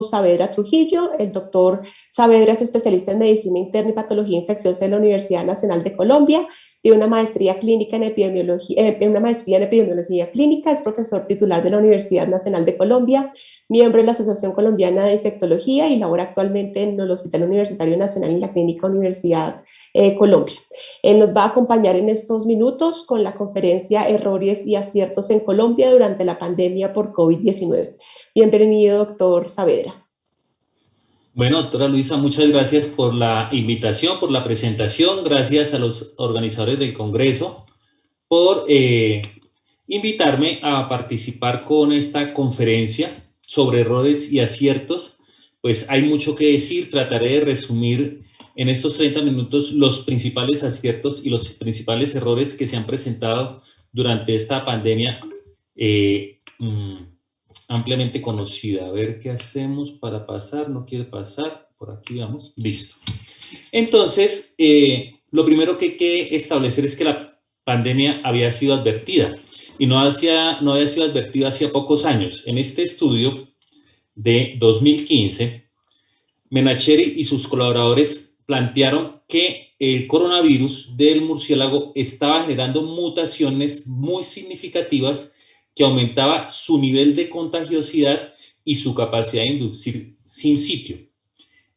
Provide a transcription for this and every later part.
Saavedra Trujillo. El doctor Saavedra es especialista en medicina interna y patología infecciosa en la Universidad Nacional de Colombia. Tiene una maestría clínica en epidemiología clínica, es profesor titular de la Universidad Nacional de Colombia, miembro de la Asociación Colombiana de Infectología y labora actualmente en el Hospital Universitario Nacional y la Clínica Universidad Colombia. Él nos va a acompañar en estos minutos con la conferencia Errores y aciertos en Colombia durante la pandemia por COVID-19. Bienvenido, doctor Saavedra. Bueno, doctora Luisa, muchas gracias por la invitación, por la presentación. Gracias a los organizadores del Congreso por invitarme a participar con esta conferencia sobre errores y aciertos. Pues hay mucho que decir, trataré de resumir en estos 30 minutos los principales aciertos y los principales errores que se han presentado durante esta pandemia ampliamente conocida. A ver qué hacemos para pasar. No quiere pasar. Por aquí vamos. Listo. Entonces, lo primero que hay que establecer es que la pandemia había sido advertida y no había sido advertida hacía pocos años. En este estudio de 2015, Menacheri y sus colaboradores plantearon que el coronavirus del murciélago estaba generando mutaciones muy significativas que aumentaba su nivel de contagiosidad y su capacidad de inducir sin sitio.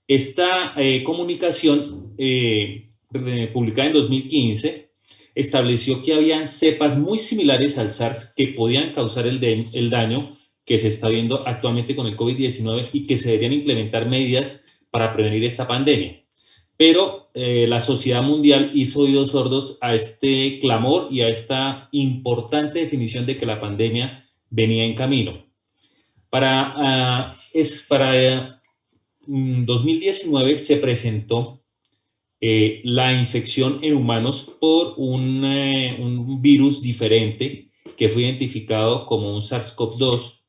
Esta comunicación publicada en 2015 estableció que habían cepas muy similares al SARS que podían causar el daño que se está viendo actualmente con el COVID-19 y que se deberían implementar medidas para prevenir esta pandemia. Pero la sociedad mundial hizo oídos sordos a este clamor y a esta importante definición de que la pandemia venía en camino. Para 2019 se presentó la infección en humanos por un virus diferente que fue identificado como un SARS-CoV-2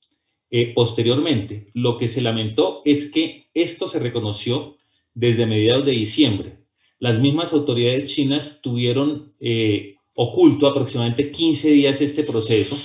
posteriormente. Lo que se lamentó es que esto se reconoció desde mediados de diciembre. Las mismas autoridades chinas tuvieron oculto aproximadamente 15 días este proceso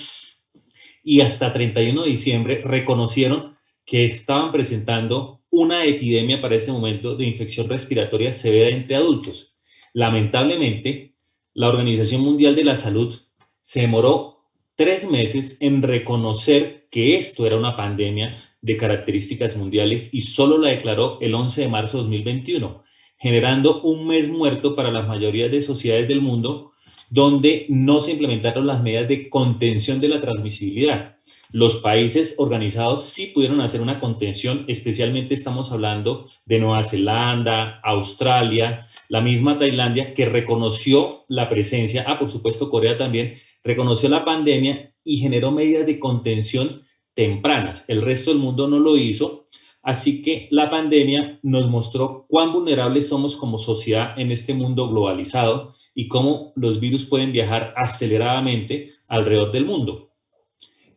y hasta 31 de diciembre reconocieron que estaban presentando una epidemia para ese momento de infección respiratoria severa entre adultos. Lamentablemente, la Organización Mundial de la Salud se demoró 3 meses en reconocer que esto era una pandemia de características mundiales y solo la declaró el 11 de marzo de 2021, generando un mes muerto para la mayoría de sociedades del mundo donde no se implementaron las medidas de contención de la transmisibilidad. Los países organizados sí pudieron hacer una contención, especialmente estamos hablando de Nueva Zelanda, Australia, la misma Tailandia, que reconoció la presencia, por supuesto Corea también, reconoció la pandemia y generó medidas de contención tempranas. El resto del mundo no lo hizo, así que la pandemia nos mostró cuán vulnerables somos como sociedad en este mundo globalizado y cómo los virus pueden viajar aceleradamente alrededor del mundo.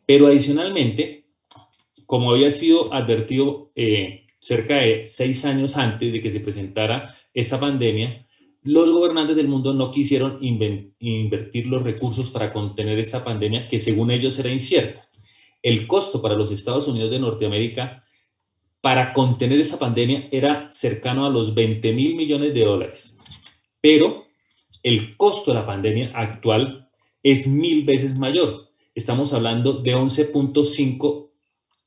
Pero adicionalmente, como había sido advertido cerca de 6 años antes de que se presentara esta pandemia, los gobernantes del mundo no quisieron invertir los recursos para contener esta pandemia que según ellos era incierta. El costo para los Estados Unidos de Norteamérica para contener esa pandemia era cercano a los $20.000 millones. Pero el costo de la pandemia actual es 1000 veces mayor. Estamos hablando de 11.5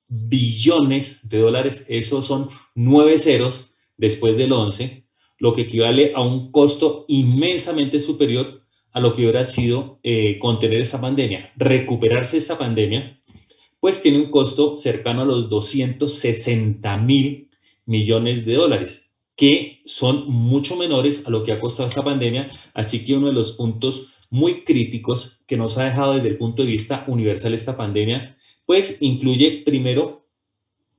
billones de dólares. Esos son 9 ceros después del 11, lo que equivale a un costo inmensamente superior a lo que hubiera sido contener esa pandemia. Recuperarse esta pandemia, pues tiene un costo cercano a los 260.000 millones de dólares, que son mucho menores a lo que ha costado esta pandemia. Así que uno de los puntos muy críticos que nos ha dejado desde el punto de vista universal esta pandemia, pues incluye primero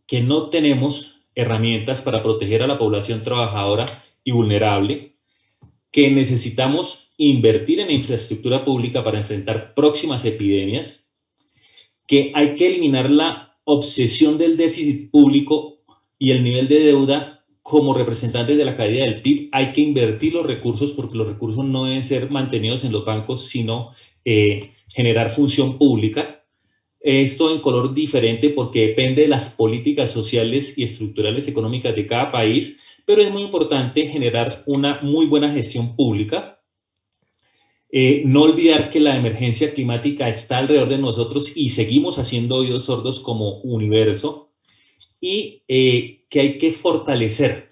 que no tenemos herramientas para proteger a la población trabajadora y vulnerable, que necesitamos invertir en infraestructura pública para enfrentar próximas epidemias, que hay que eliminar la obsesión del déficit público y el nivel de deuda como representantes de la caída del PIB. Hay que invertir los recursos porque los recursos no deben ser mantenidos en los bancos, sino generar función pública. esto en color diferente porque depende de las políticas sociales y estructurales económicas de cada país, pero es muy importante generar una muy buena gestión pública. No olvidar que la emergencia climática está alrededor de nosotros y seguimos haciendo oídos sordos como universo, y que hay que fortalecer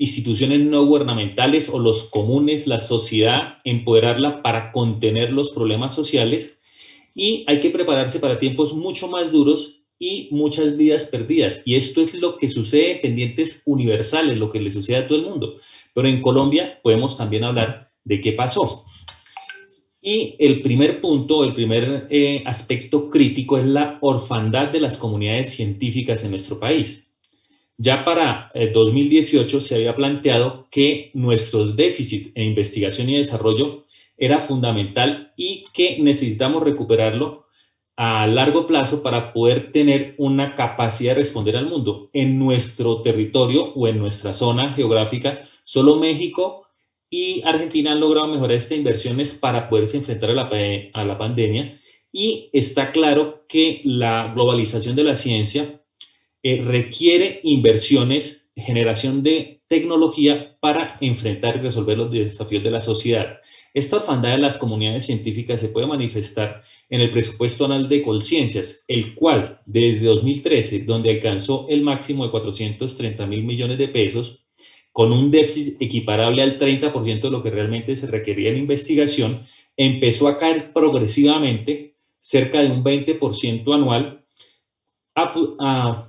instituciones no gubernamentales o los comunes, la sociedad, empoderarla para contener los problemas sociales, y hay que prepararse para tiempos mucho más duros y muchas vidas perdidas. Y esto es lo que sucede en pendientes universales, lo que le sucede a todo el mundo. Pero en Colombia podemos también hablar de qué pasó. Y el primer punto, el primer aspecto crítico es la orfandad de las comunidades científicas en nuestro país. Ya para 2018 se había planteado que nuestros déficits en investigación y desarrollo era fundamental y que necesitamos recuperarlo a largo plazo para poder tener una capacidad de responder al mundo. En nuestro territorio o en nuestra zona geográfica, solo México y Argentina han logrado mejorar estas inversiones para poderse enfrentar a la pandemia, y está claro que la globalización de la ciencia requiere inversiones, generación de tecnología para enfrentar y resolver los desafíos de la sociedad. Esta orfandad de las comunidades científicas se puede manifestar en el presupuesto anual de Colciencias, el cual desde 2013, donde alcanzó el máximo de 430.000 millones de pesos, con un déficit equiparable al 30% de lo que realmente se requería en investigación, empezó a caer progresivamente, cerca de un 20% anual,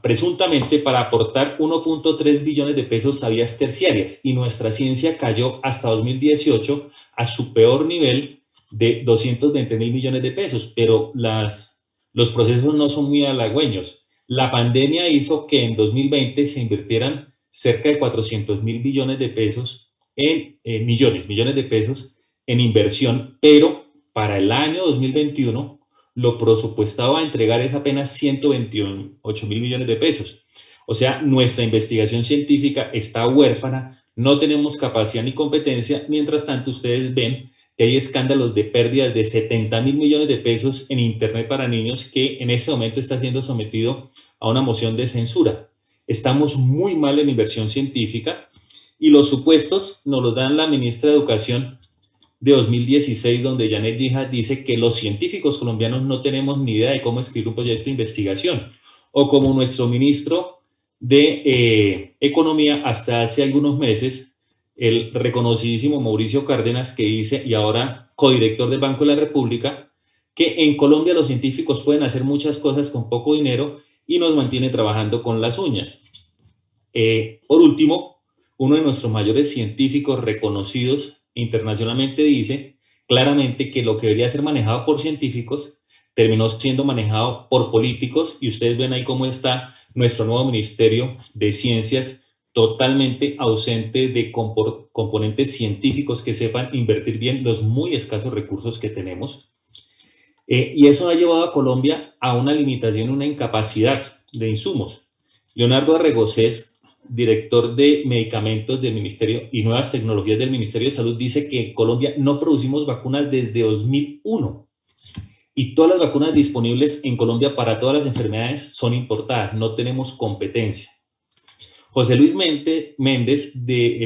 presuntamente para aportar 1.3 billones de pesos a vías terciarias, y nuestra ciencia cayó hasta 2018 a su peor nivel de 220.000 millones de pesos, pero los procesos no son muy halagüeños. La pandemia hizo que en 2020 se invirtieran cerca de 400.000 billones de pesos en millones de pesos en inversión, pero para el año 2021 lo presupuestado a entregar es apenas 128.000 millones de pesos. O sea, nuestra investigación científica está huérfana, no tenemos capacidad ni competencia. Mientras tanto, ustedes ven que hay escándalos de pérdidas de 70.000 millones de pesos en Internet para niños, que en este momento está siendo sometido a una moción de censura. Estamos muy mal en inversión científica, y los supuestos nos los dan la ministra de Educación de 2016, donde Janet Yija dice que los científicos colombianos no tenemos ni idea de cómo escribir un proyecto de investigación, o como nuestro ministro de Economía hasta hace algunos meses, el reconocidísimo Mauricio Cárdenas, que dice, y ahora codirector del Banco de la República, que en Colombia los científicos pueden hacer muchas cosas con poco dinero y nos mantiene trabajando con las uñas. Por último, uno de nuestros mayores científicos reconocidos internacionalmente dice claramente que lo que debería ser manejado por científicos terminó siendo manejado por políticos, y ustedes ven ahí cómo está nuestro nuevo Ministerio de Ciencias, totalmente ausente de componentes científicos que sepan invertir bien los muy escasos recursos que tenemos. Y eso ha llevado a Colombia a una limitación, una incapacidad de insumos. Leonardo Arregocés, director de medicamentos del Ministerio y Nuevas Tecnologías del Ministerio de Salud, dice que en Colombia no producimos vacunas desde 2001, y todas las vacunas disponibles en Colombia para todas las enfermedades son importadas, no tenemos competencia. José Luis Méndez,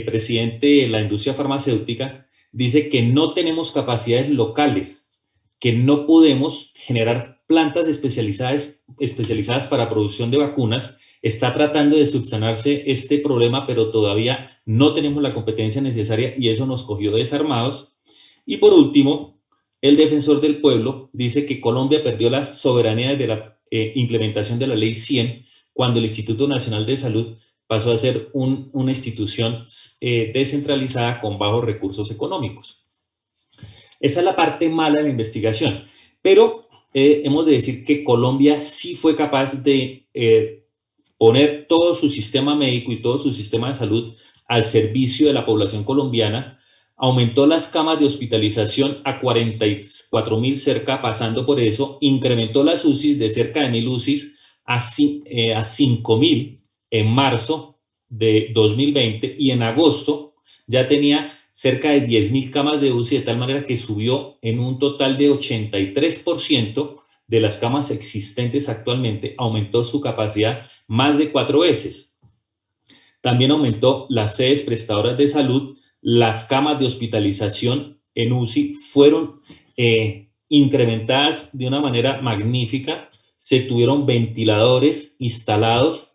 presidente de la industria farmacéutica, dice que no tenemos capacidades locales, que no podemos generar plantas especializadas para producción de vacunas. Está tratando de subsanarse este problema, pero todavía no tenemos la competencia necesaria, y eso nos cogió desarmados. Y por último, el defensor del pueblo dice que Colombia perdió la soberanía de la implementación de la Ley 100, cuando el Instituto Nacional de Salud pasó a ser una institución descentralizada con bajos recursos económicos. Esa es la parte mala de la investigación, pero hemos de decir que Colombia sí fue capaz de poner todo su sistema médico y todo su sistema de salud al servicio de la población colombiana. Aumentó las camas de hospitalización a 44.000 cerca, pasando por eso, incrementó las UCIs de cerca de 1.000 UCIs a 5.000 en marzo de 2020, y en agosto ya tenía cerca de 10.000 camas de UCI, de tal manera que subió en un total de 83% de las camas existentes actualmente, aumentó su capacidad más de 4 veces. También aumentó las sedes prestadoras de salud, las camas de hospitalización en UCI fueron incrementadas de una manera magnífica, se tuvieron ventiladores instalados,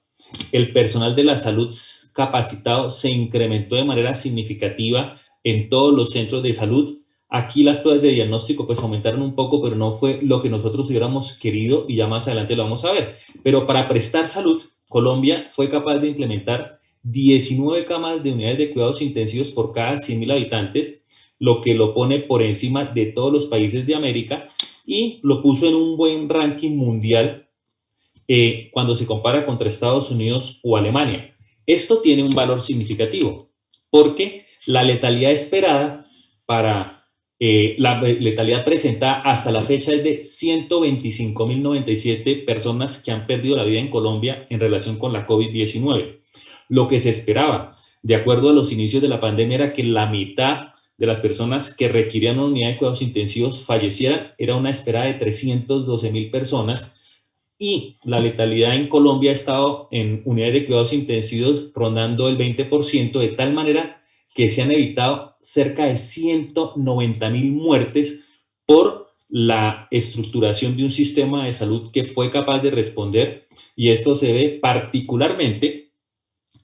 el personal de la salud capacitado se incrementó de manera significativa en todos los centros de salud. Aquí las pruebas de diagnóstico pues aumentaron un poco, pero no fue lo que nosotros hubiéramos querido y ya más adelante lo vamos a ver. Pero para prestar salud, Colombia fue capaz de implementar 19 camas de unidades de cuidados intensivos por cada 100.000 habitantes, lo que lo pone por encima de todos los países de América y lo puso en un buen ranking mundial cuando se compara contra Estados Unidos o Alemania. Esto tiene un valor significativo porque la letalidad esperada para la letalidad presentada hasta la fecha es de 125.097 personas que han perdido la vida en Colombia en relación con la COVID-19. Lo que se esperaba, de acuerdo a los inicios de la pandemia, era que la mitad de las personas que requerían una unidad de cuidados intensivos fallecieran. Era una esperada de 312.000 personas y la letalidad en Colombia ha estado en unidades de cuidados intensivos rondando el 20%, de tal manera que se han evitado cerca de 190.000 muertes por la estructuración de un sistema de salud que fue capaz de responder, y esto se ve particularmente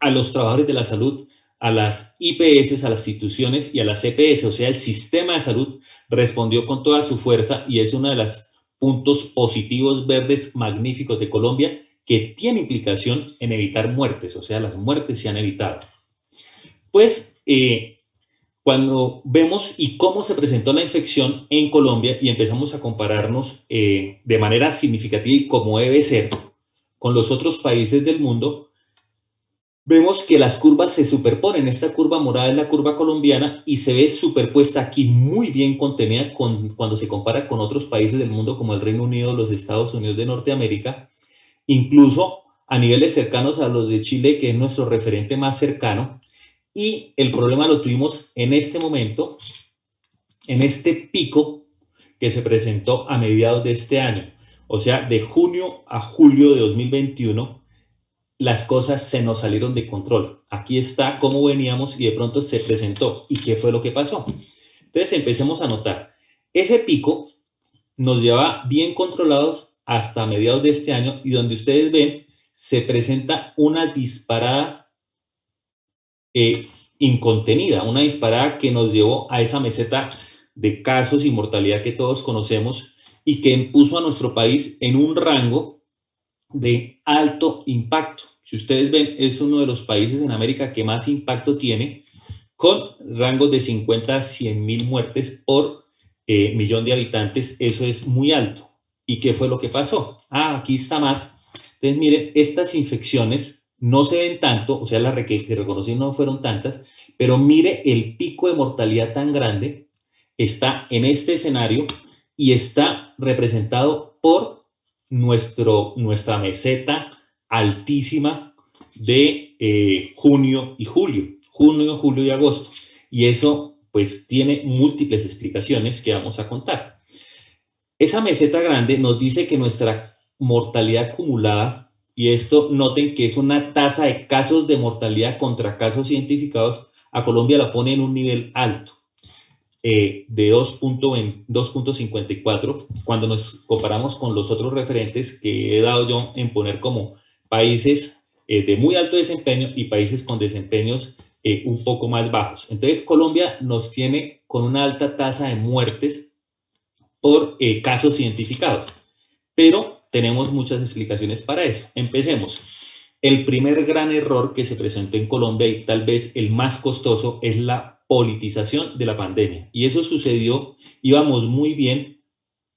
a los trabajadores de la salud, a las IPS, a las instituciones y a las EPS, o sea, el sistema de salud respondió con toda su fuerza y es una de las puntos positivos verdes magníficos de Colombia que tiene implicación en evitar muertes, o sea, las muertes se han evitado. Pues cuando vemos y cómo se presentó la infección en Colombia y empezamos a compararnos de manera significativa y como debe ser con los otros países del mundo, vemos que las curvas se superponen. Esta curva morada es la curva colombiana y se ve superpuesta aquí muy bien contenida cuando se compara con otros países del mundo como el Reino Unido, los Estados Unidos de Norteamérica, incluso a niveles cercanos a los de Chile, que es nuestro referente más cercano. Y el problema lo tuvimos en este momento, en este pico que se presentó a mediados de este año, o sea, de junio a julio de 2021, las cosas se nos salieron de control. Aquí está cómo veníamos y de pronto se presentó. ¿Y qué fue lo que pasó? Entonces empecemos a notar. Ese pico nos lleva bien controlados hasta mediados de este año y donde ustedes ven se presenta una disparada incontenida, una disparada que nos llevó a esa meseta de casos y mortalidad que todos conocemos y que puso a nuestro país en un rango de alto impacto. Si ustedes ven, es uno de los países en América que más impacto tiene, con rangos de 50 a 100.000 muertes por millón de habitantes. Eso es muy alto. ¿Y qué fue lo que pasó? Aquí está más. Entonces, miren, estas infecciones no se ven tanto, o sea, las que reconocí no fueron tantas, pero mire el pico de mortalidad tan grande, está en este escenario y está representado por nuestra meseta altísima de junio y julio, julio y agosto. Y eso pues tiene múltiples explicaciones que vamos a contar. Esa meseta grande nos dice que nuestra mortalidad acumulada, y esto noten que es una tasa de casos de mortalidad contra casos identificados, a Colombia la pone en un nivel alto. De 2.54, cuando nos comparamos con los otros referentes que he dado yo en poner como países de muy alto desempeño y países con desempeños un poco más bajos. Entonces, Colombia nos tiene con una alta tasa de muertes por casos identificados, pero tenemos muchas explicaciones para eso. Empecemos. El primer gran error que se presentó en Colombia y tal vez el más costoso es la politización de la pandemia. Y eso sucedió, íbamos muy bien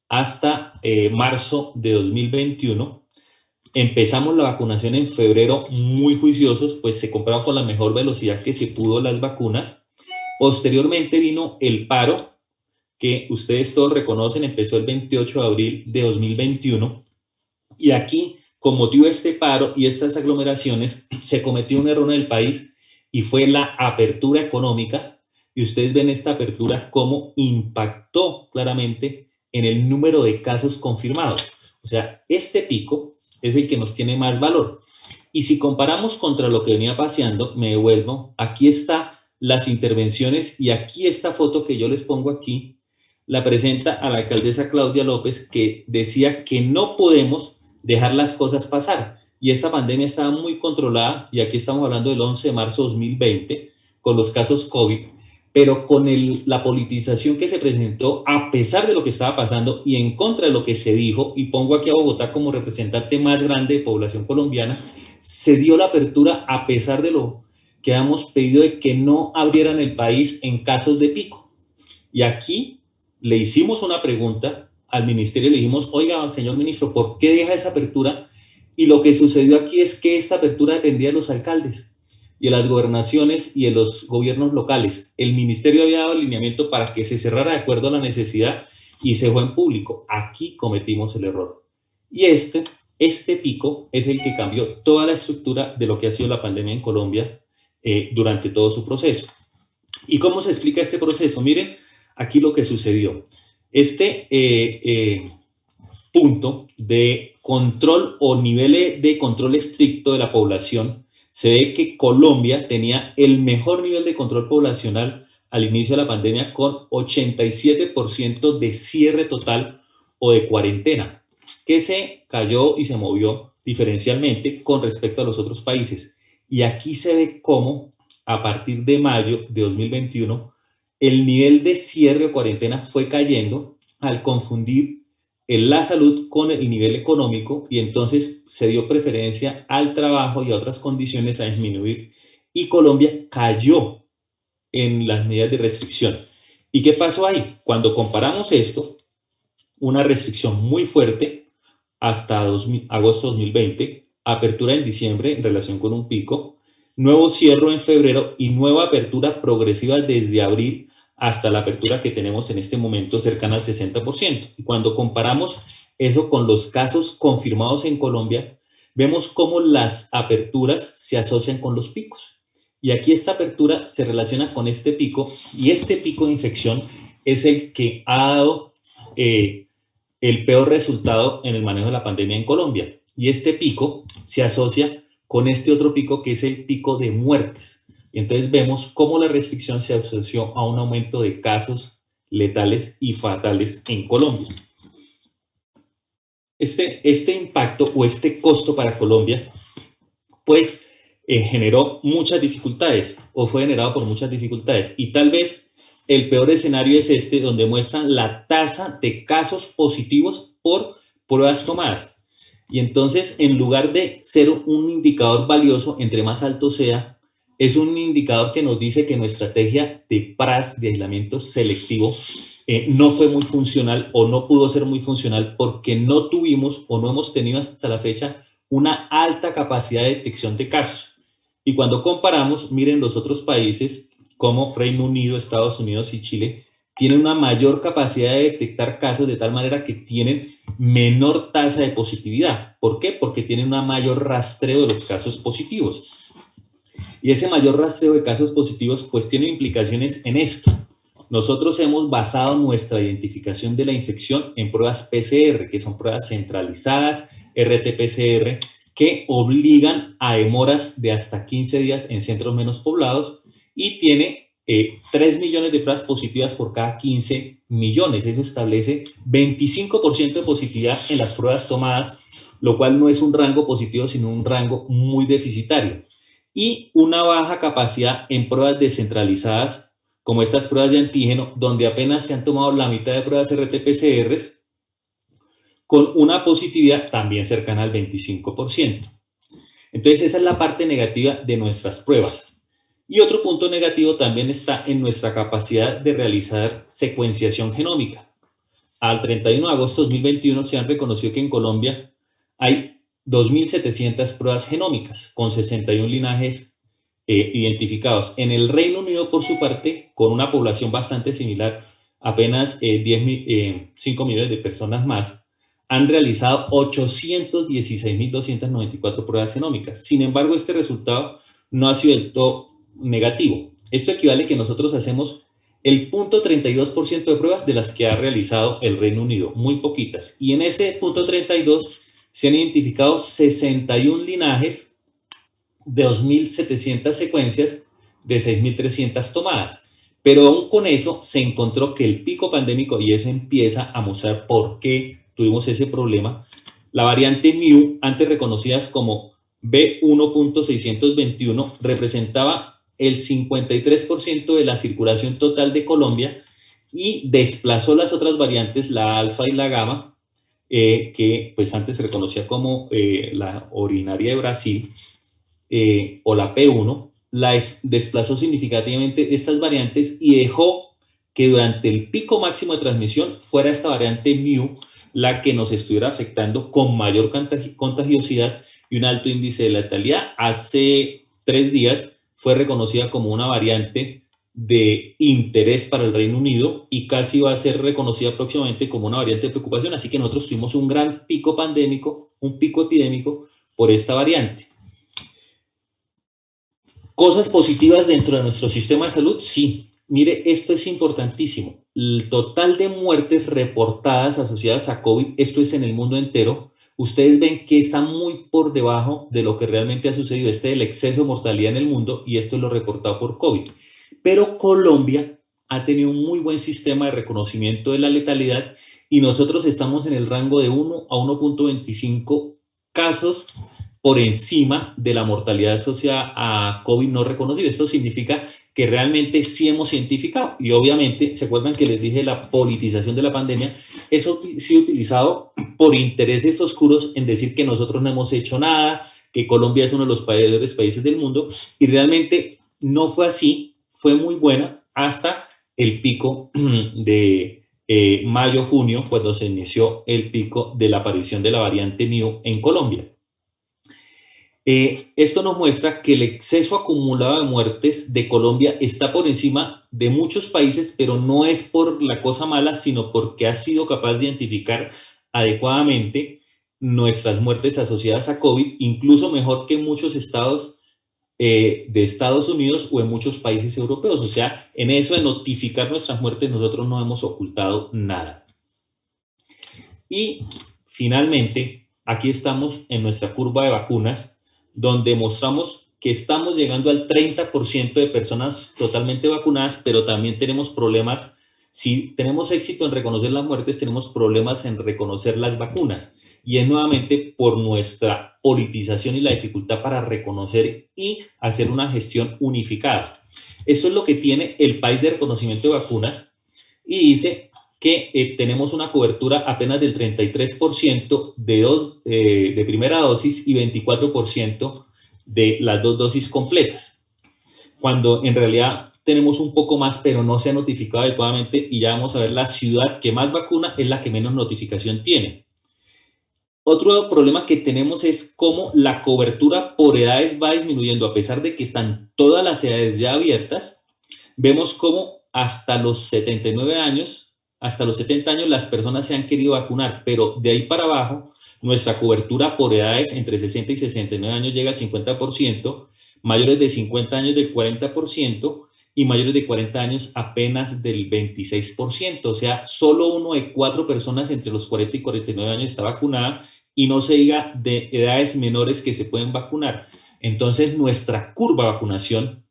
hasta marzo de 2021. Empezamos la vacunación en febrero muy juiciosos, pues se compraron con la mejor velocidad que se pudo las vacunas. Posteriormente vino el paro, que ustedes todos reconocen, empezó el 28 de abril de 2021. Y aquí, con motivo de este paro y estas aglomeraciones, se cometió un error en el país y fue la apertura económica. Y ustedes ven esta apertura cómo impactó claramente en el número de casos confirmados. O sea, este pico es el que nos tiene más valor. Y si comparamos contra lo que venía paseando, me devuelvo, aquí está las intervenciones y aquí esta foto que yo les pongo aquí, la presenta a la alcaldesa Claudia López, que decía que no podemos dejar las cosas pasar. Y esta pandemia estaba muy controlada, y aquí estamos hablando del 11 de marzo de 2020, con los casos COVID, pero con la politización que se presentó a pesar de lo que estaba pasando y en contra de lo que se dijo, y pongo aquí a Bogotá como representante más grande de población colombiana, se dio la apertura a pesar de lo que hemos pedido de que no abrieran el país en casos de pico. Y aquí le hicimos una pregunta al ministerio, le dijimos, oiga, señor ministro, ¿por qué deja esa apertura? Y lo que sucedió aquí es que esta apertura dependía de los alcaldes y de las gobernaciones y de los gobiernos locales. El ministerio había dado alineamiento para que se cerrara de acuerdo a la necesidad y se fue en público. Aquí cometimos el error. Y este pico es el que cambió toda la estructura de lo que ha sido la pandemia en Colombia durante todo su proceso. ¿Y cómo se explica este proceso? Miren, aquí lo que sucedió. Este punto de control o nivel de control estricto de la población, se ve que Colombia tenía el mejor nivel de control poblacional al inicio de la pandemia, con 87% de cierre total o de cuarentena, que se cayó y se movió diferencialmente con respecto a los otros países. Y aquí se ve cómo a partir de mayo de 2021 el nivel de cierre o cuarentena fue cayendo al confundir la salud con el nivel económico, y entonces se dio preferencia al trabajo y a otras condiciones a disminuir, y Colombia cayó en las medidas de restricción. ¿Y qué pasó ahí? Cuando comparamos esto, una restricción muy fuerte hasta agosto de 2020, apertura en diciembre en relación con un pico, nuevo cierre en febrero y nueva apertura progresiva desde abril hasta la apertura que tenemos en este momento cercana al 60%. Y cuando comparamos eso con los casos confirmados en Colombia, vemos cómo las aperturas se asocian con los picos. Y aquí esta apertura se relaciona con este pico, y este pico de infección es el que ha dado el peor resultado en el manejo de la pandemia en Colombia. Y este pico se asocia con este otro pico, que es el pico de muertes. Y entonces vemos cómo la restricción se asoció a un aumento de casos letales y fatales en Colombia. Este impacto o este costo para Colombia, pues generó muchas dificultades, o fue generado por muchas dificultades. Y tal vez el peor escenario es este, donde muestran la tasa de casos positivos por pruebas tomadas. Y entonces, en lugar de ser un indicador valioso, entre más alto sea, es un indicador que nos dice que nuestra estrategia de PRAS, de aislamiento selectivo, no fue muy funcional, o no pudo ser muy funcional, porque no tuvimos o no hemos tenido hasta la fecha una alta capacidad de detección de casos. Y cuando comparamos, miren, los otros países como Reino Unido, Estados Unidos y Chile tienen una mayor capacidad de detectar casos, de tal manera que tienen menor tasa de positividad. ¿Por qué? Porque tienen un mayor rastreo de los casos positivos. Y ese mayor rastreo de casos positivos pues tiene implicaciones en esto. Nosotros hemos basado nuestra identificación de la infección en pruebas PCR, que son pruebas centralizadas, RT-PCR, que obligan a demoras de hasta 15 días en centros menos poblados, y tiene 3 millones de pruebas positivas por cada 15 millones. Eso establece 25% de positividad en las pruebas tomadas, lo cual no es un rango positivo, sino un rango muy deficitario. Y una baja capacidad en pruebas descentralizadas, como estas pruebas de antígeno, donde apenas se han tomado la mitad de pruebas RT-PCR, con una positividad también cercana al 25%. Entonces, esa es la parte negativa de nuestras pruebas. Y otro punto negativo también está en nuestra capacidad de realizar secuenciación genómica. Al 31 de agosto de 2021 se han reconocido que en Colombia hay 2.700 pruebas genómicas con 61 linajes identificados. En el Reino Unido, por su parte, con una población bastante similar, apenas 5 millones de personas más, han realizado 816.294 pruebas genómicas. Sin embargo, este resultado no ha sido del todo negativo. Esto equivale a que nosotros hacemos el 0.32% de pruebas de las que ha realizado el Reino Unido, muy poquitas. Y en ese 0.32 se han identificado 61 linajes de 2.700 secuencias de 6.300 tomadas. Pero aún con eso se encontró que el pico pandémico, y eso empieza a mostrar por qué tuvimos ese problema, la variante Mu, antes reconocidas como B1.621, representaba el 53% de la circulación total de Colombia y desplazó las otras variantes, la alfa y la gamma, que pues antes se reconocía como la originaria de Brasil, o la P1, desplazó significativamente estas variantes y dejó que durante el pico máximo de transmisión fuera esta variante Mu la que nos estuviera afectando con mayor contagiosidad y un alto índice de letalidad. Hace 3 días fue reconocida como una variante de interés para el Reino Unido y casi va a ser reconocida próximamente como una variante de preocupación, así que nosotros tuvimos un gran pico pandémico, un pico epidémico por esta variante. Cosas positivas dentro de nuestro sistema de salud, sí. Mire, esto es importantísimo. El total de muertes reportadas asociadas a COVID, esto es en el mundo entero, ustedes ven que está muy por debajo de lo que realmente ha sucedido. Este es el exceso de mortalidad en el mundo y esto es lo reportado por COVID. Pero Colombia ha tenido un muy buen sistema de reconocimiento de la letalidad y nosotros estamos en el rango de 1 a 1.25 casos por encima de la mortalidad asociada a COVID no reconocido. Esto significa que realmente sí hemos identificado y obviamente, ¿se acuerdan que les dije la politización de la pandemia? Eso ha sido utilizado por intereses oscuros en decir que nosotros no hemos hecho nada, que Colombia es uno de los peores países del mundo y realmente no fue así, fue muy buena hasta el pico de mayo-junio, cuando se inició el pico de la aparición de la variante Mu en Colombia. Esto nos muestra que el exceso acumulado de muertes de Colombia está por encima de muchos países, pero no es por la cosa mala, sino porque ha sido capaz de identificar adecuadamente nuestras muertes asociadas a COVID, incluso mejor que muchos estados de Estados Unidos o en muchos países europeos. O sea, en eso de notificar nuestras muertes, nosotros no hemos ocultado nada. Y finalmente, aquí estamos en nuestra curva de vacunas, donde mostramos que estamos llegando al 30% de personas totalmente vacunadas, pero también tenemos problemas. Si tenemos éxito en reconocer las muertes, tenemos problemas en reconocer las vacunas. Y es nuevamente por nuestra politización y la dificultad para reconocer y hacer una gestión unificada. Eso es lo que tiene el país de reconocimiento de vacunas y dice que tenemos una cobertura apenas del 33% de primera dosis y 24% de las 2 dosis completas, cuando en realidad tenemos un poco más, pero no se ha notificado adecuadamente y ya vamos a ver la ciudad que más vacuna es la que menos notificación tiene. Otro problema que tenemos es cómo la cobertura por edades va disminuyendo, a pesar de que están todas las edades ya abiertas. Vemos cómo hasta los 79 años, hasta los 70 años las personas se han querido vacunar, pero de ahí para abajo nuestra cobertura por edades entre 60 y 69 años llega al 50%, mayores de 50 años del 40% y mayores de 40 años apenas del 26%. O sea, solo 1 de 4 personas entre los 40 y 49 años está vacunada y no se diga de edades menores que se pueden vacunar. Entonces, nuestra curva de vacunación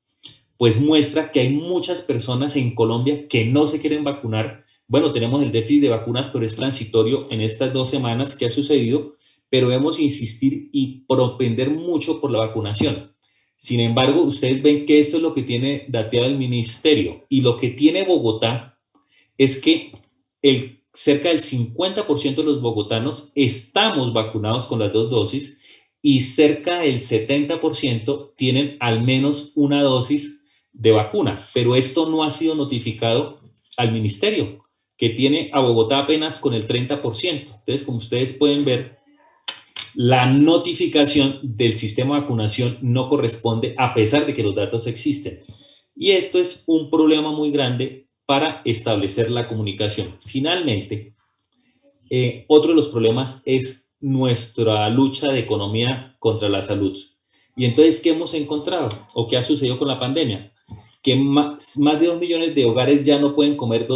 pues muestra que hay muchas personas en Colombia que no se quieren vacunar. Bueno, tenemos el déficit de vacunas, pero es transitorio en estas 2 semanas que ha sucedido, pero debemos insistir y propender mucho por la vacunación. Sin embargo, ustedes ven que esto es lo que tiene dateado el ministerio y lo que tiene Bogotá es que cerca del 50% de los bogotanos estamos vacunados con las 2 dosis y cerca del 70% tienen al menos una dosis de vacuna, pero esto no ha sido notificado al ministerio, que tiene a Bogotá apenas con el 30%. Entonces, como ustedes pueden ver, la notificación del sistema de vacunación no corresponde a pesar de que los datos existen. Y esto es un problema muy grande para establecer la comunicación. Finalmente, otro de los problemas es nuestra lucha de economía contra la salud. Y entonces, ¿qué hemos encontrado o qué ha sucedido con la pandemia? que más de 2 millones de hogares ya no pueden comer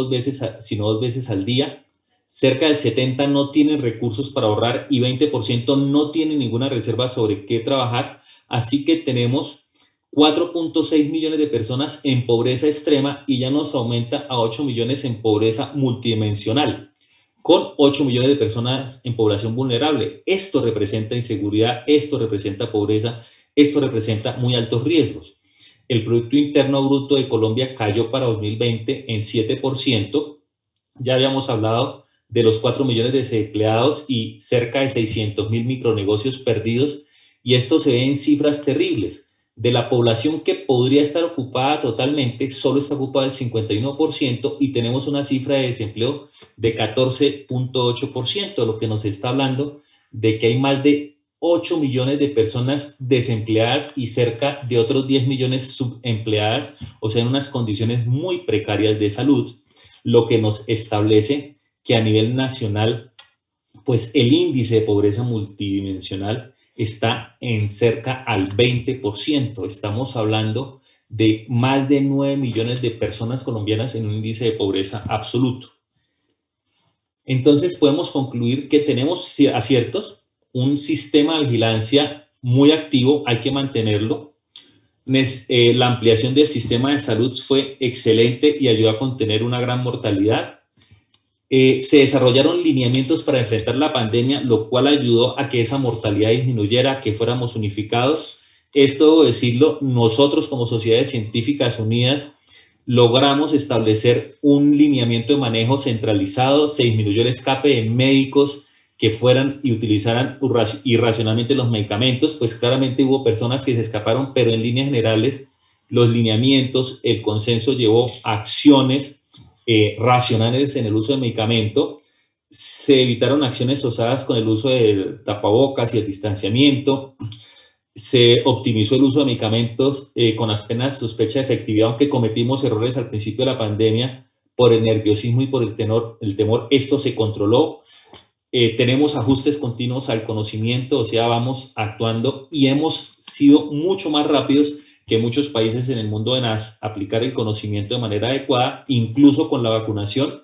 sino 2 veces al día. Cerca del 70% no tienen recursos para ahorrar y 20% no tienen ninguna reserva sobre qué trabajar. Así que tenemos 4.6 millones de personas en pobreza extrema y ya nos aumenta a 8 millones en pobreza multidimensional, con 8 millones de personas en población vulnerable. Esto representa inseguridad, esto representa pobreza, esto representa muy altos riesgos. El Producto Interno Bruto de Colombia cayó para 2020 en 7%. Ya habíamos hablado de los 4 millones de desempleados y cerca de 600.000 micronegocios perdidos. Y esto se ve en cifras terribles. De la población que podría estar ocupada totalmente, solo está ocupada el 51% y tenemos una cifra de desempleo de 14.8%, lo que nos está hablando de que hay más de 8 millones de personas desempleadas y cerca de otros 10 millones subempleadas, o sea, en unas condiciones muy precarias de salud, lo que nos establece que a nivel nacional, pues el índice de pobreza multidimensional está en cerca al 20%. Estamos hablando de más de 9 millones de personas colombianas en un índice de pobreza absoluto. Entonces podemos concluir que tenemos aciertos, un sistema de vigilancia muy activo, hay que mantenerlo. La ampliación del sistema de salud fue excelente y ayudó a contener una gran mortalidad. Se desarrollaron lineamientos para enfrentar la pandemia, lo cual ayudó a que esa mortalidad disminuyera, a que fuéramos unificados. Esto, debo decirlo, nosotros como Sociedades Científicas Unidas logramos establecer un lineamiento de manejo centralizado, se disminuyó el escape de médicos que fueran y utilizaran irracionalmente los medicamentos, pues claramente hubo personas que se escaparon, pero en líneas generales los lineamientos, el consenso llevó a acciones racionales en el uso de medicamento. Se evitaron acciones osadas con el uso de tapabocas y el distanciamiento. Se optimizó el uso de medicamentos con apenas sospecha de efectividad, aunque cometimos errores al principio de la pandemia por el nerviosismo y por el temor. Esto se controló. Tenemos ajustes continuos al conocimiento, o sea, vamos actuando y hemos sido mucho más rápidos que muchos países en el mundo en aplicar el conocimiento de manera adecuada, incluso con la vacunación.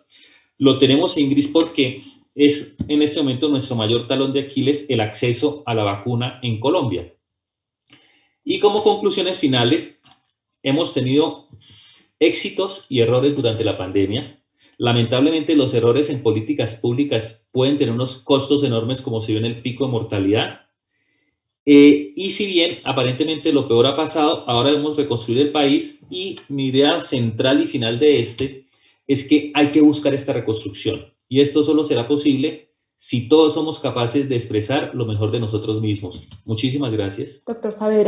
Lo tenemos en gris porque es en este momento nuestro mayor talón de Aquiles el acceso a la vacuna en Colombia. Y como conclusiones finales, hemos tenido éxitos y errores durante la pandemia. Lamentablemente, los errores en políticas públicas pueden tener unos costos enormes, como se vio en el pico de mortalidad. Y si bien aparentemente lo peor ha pasado, ahora debemos reconstruir el país y mi idea central y final de es que hay que buscar esta reconstrucción. Y esto solo será posible si todos somos capaces de expresar lo mejor de nosotros mismos. Muchísimas gracias. Doctor Saavedra.